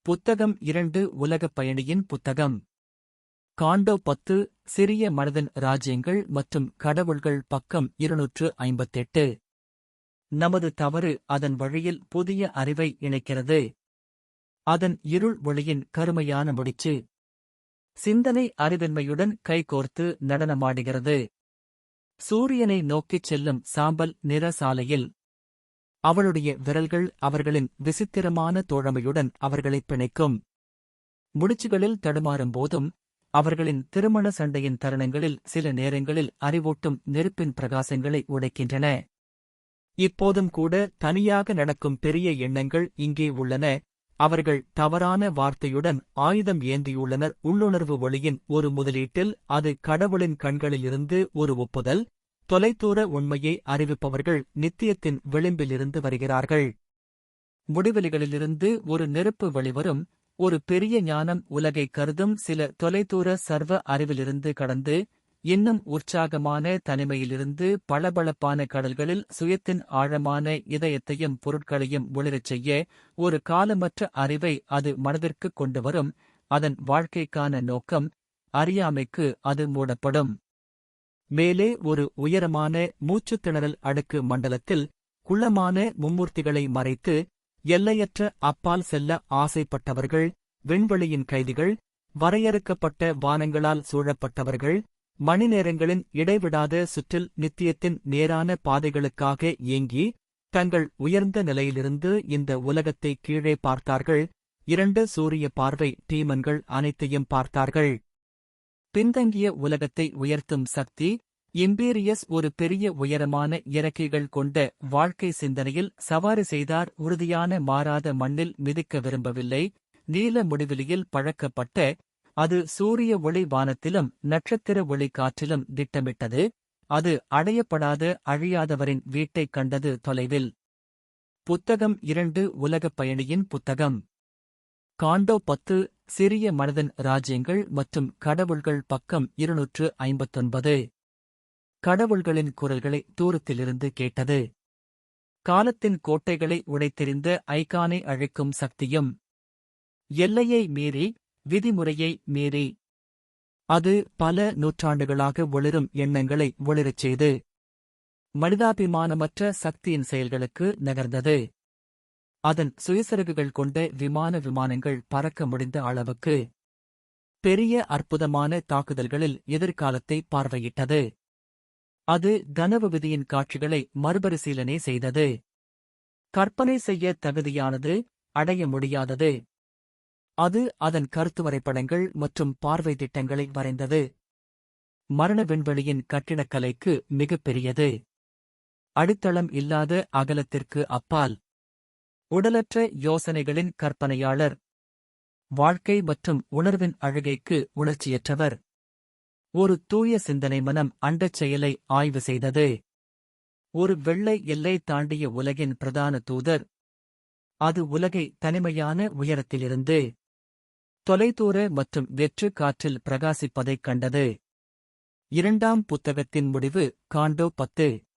புத்தகம் 2 உலகப் பயணியின் புத்தகம். காண்டோ 10 சிறிய மனதின் ராஜ்யங்கள் மற்றும் கடவுள்கள் பக்கம் 258. நமது தவறு அதன் வழியில் புதிய அறிவை இணைக்கிறது. அதன் இருள் ஒளியின் கருமையான முடிச்சு. சிந்தனை அறிவின்மையுடன் கைகோர்த்து நடனமாடுகிறது. சூரியனை நோக்கிச் செல்லும் சாம்பல் நிற சாலையில் அவளுடைய விரல்கள் அவர்களின் விசித்திரமான தோழமையுடன் அவர்களைப் பிணைக்கும். முடிச்சுகளில் தடுமாறும் போதும் அவர்களின் திருமண சண்டையின் தருணங்களில் சில நேரங்களில் அறிவூட்டும் நெருப்பின் பிரகாசங்களை உடைக்கின்றன. இப்போதும் கூட தனியாக நடக்கும் பெரிய எண்ணங்கள் இங்கே உள்ளன. அவர்கள் தவறான வார்த்தையுடன் ஆயுதம் ஏந்தியுள்ளனர். உள்ளுணர்வு ஒளியின் ஒரு முதலீட்டில் அது கடவுளின் கண்களிலிருந்து ஒரு ஒப்புதல். தொலைதூர உண்மையை அறிவிப்பவர்கள் நித்தியத்தின் விளிம்பிலிருந்து வருகிறார்கள். முடிவெளிகளிலிருந்து ஒரு நெருப்பு வெளிவரும். ஒரு பெரிய ஞானம் உலகை கருதும் சில தொலைதூர சர்வ அறிவிலிருந்து கடந்து, இன்னும் உற்சாகமான தனிமையிலிருந்து பளபளப்பான கடல்களில் சுயத்தின் ஆழமான இதயத்தையும் பொருட்களையும் ஒளிரச் செய்ய ஒரு காலமற்ற அறிவை அது மனதிற்குக் கொண்டு வரும். அதன் வாழ்க்கைக்கான நோக்கம் அறியாமைக்கு அது மூடப்படும். மேலே ஒரு உயரமான மூச்சுத்திணறல் அடுக்கு மண்டலத்தில் குள்ளமான மும்மூர்த்திகளை மறைத்து எல்லையற்ற அப்பால் செல்ல ஆசைப்பட்டவர்கள், விண்வெளியின் கைதிகள், வரையறுக்கப்பட்ட வானங்களால் சூழப்பட்டவர்கள், மணிநேரங்களின் இடைவிடாத சுற்றில் நித்தியத்தின் நேரான பாதைகளுக்காக ஏங்கி தங்கள் உயர்ந்த நிலையிலிருந்து இந்த உலகத்தை கீழே பார்த்தார்கள். 2 சூரிய பார்வை டீமன்கள் அனைத்தையும் பார்த்தார்கள். பின்தங்கிய உலகத்தை உயர்த்தும் சக்தி. இம்பீரியஸ் ஒரு பெரிய உயரமான இறக்கைகள் கொண்ட வாழ்க்கை சிந்தனையில் சவாரி செய்தார். உறுதியான மாறாத மண்ணில் மிதிக்க விரும்பவில்லை. நீல முடிவெளியில் பழக்கப்பட்ட அது சூரிய ஒளி வானத்திலும் நட்சத்திர ஒளி காற்றிலும் திட்டமிட்டது. அது அடையப்படாத அழியாதவரின் வீட்டைக் கண்டது தொலைவில். புத்தகம் 2 உலகப் பயணியின் புத்தகம். காண்டோ 10 சிறிய மனதின் ராஜ்யங்கள் மற்றும் கடவுள்கள் பக்கம் 259. கடவுள்களின் குரல்களை தூரத்திலிருந்து கேட்டது. காலத்தின் கோட்டைகளை உடைத்தெறிந்த ஐகானை அழைக்கும் சக்தியும். எல்லையை மீறி, விதிமுறையை மீறி. அது பல நூற்றாண்டுகளாக ஒளிரும் எண்ணங்களை ஒளிரச் செய்து மனிதாபிமானமற்ற சக்தியின் செயல்களுக்கு நகர்ந்தது. அதன் சுயசரிகுகள் கொண்ட விமானங்கள் பறக்க முடிந்த அளவுக்கு பெரிய அற்புதமான தாக்குதல்களில் எதிர்காலத்தை பார்வையிட்டது. அது கனவு விதியின் காட்சிகளை மறுபரிசீலனை செய்தது. கற்பனை செய்ய தகுதியானது, அடைய முடியாதது. அது அதன் கருத்து வரைபடங்கள் மற்றும் பார்வை திட்டங்களை வரைந்தது. மரண விண்வெளியின் கட்டிடக்கலைக்கு மிகப்பெரியது. அடித்தளம் இல்லாத அகலத்திற்கு அப்பால். உடலற்ற யோசனைகளின் கற்பனையாளர். வாழ்க்கை மற்றும் உணர்வின் அழுகைக்கு உணர்ச்சியற்றவர். ஒரு தூய சிந்தனை மனம் அண்டச் செயலை ஆய்வு செய்தது. ஒரு வெள்ளை எல்லை தாண்டிய உலகின் பிரதான தூதர். அது உலகை தனிமையான உயரத்திலிருந்து தொலைதூர மற்றும் வெற்று காற்றில் பிரகாசிப்பதைக் கண்டது. 2ஆம் புத்தகத்தின் முடிவு. காண்டோ 10